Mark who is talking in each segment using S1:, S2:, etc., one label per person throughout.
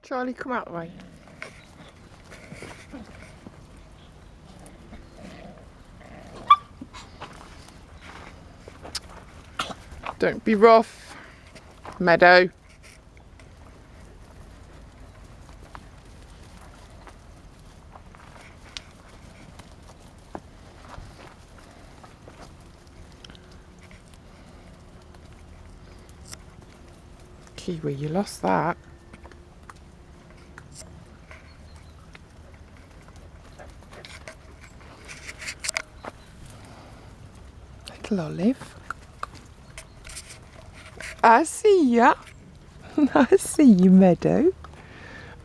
S1: Charlie, come out the way. Don't be rough, Meadow. Kiwi, you lost that. Little Olive. I see ya. I see you, Meadow.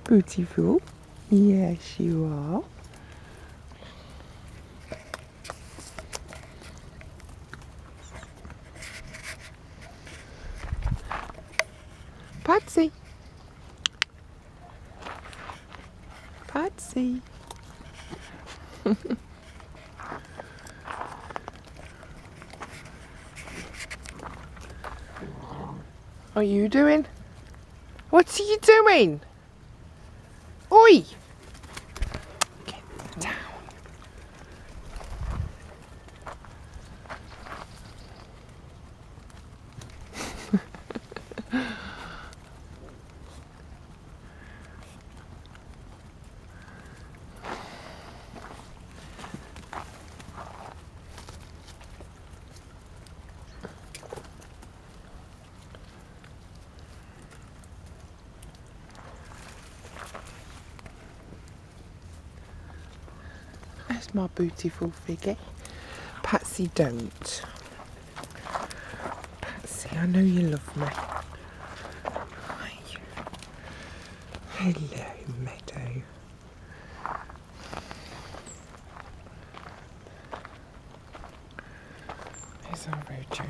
S1: Beautiful. Yes, you are. Patsy. Patsy. What are you doing? What are you doing? Oi! Get down. That's my beautiful figure. Patsy, don't. Patsy, I know you love me. Hello, Meadow. There's our Rojo.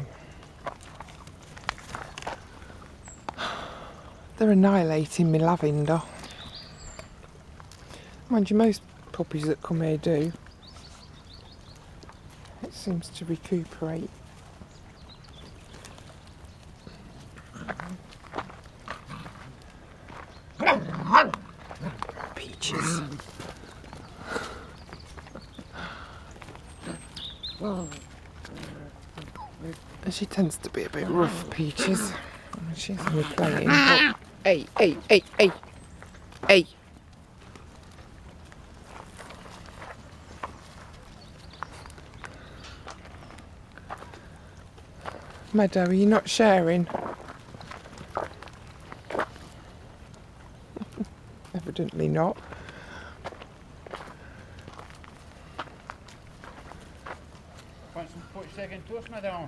S1: They're annihilating me lavender. Mind you, most puppies that come here do. It seems to recuperate. Peaches. She tends to be a bit rough, Peaches. She's only playing. Oh, hey, hey, hey, hey, hey. Meadow, are you not sharing? Evidently not.
S2: 40 seconds toast, madame.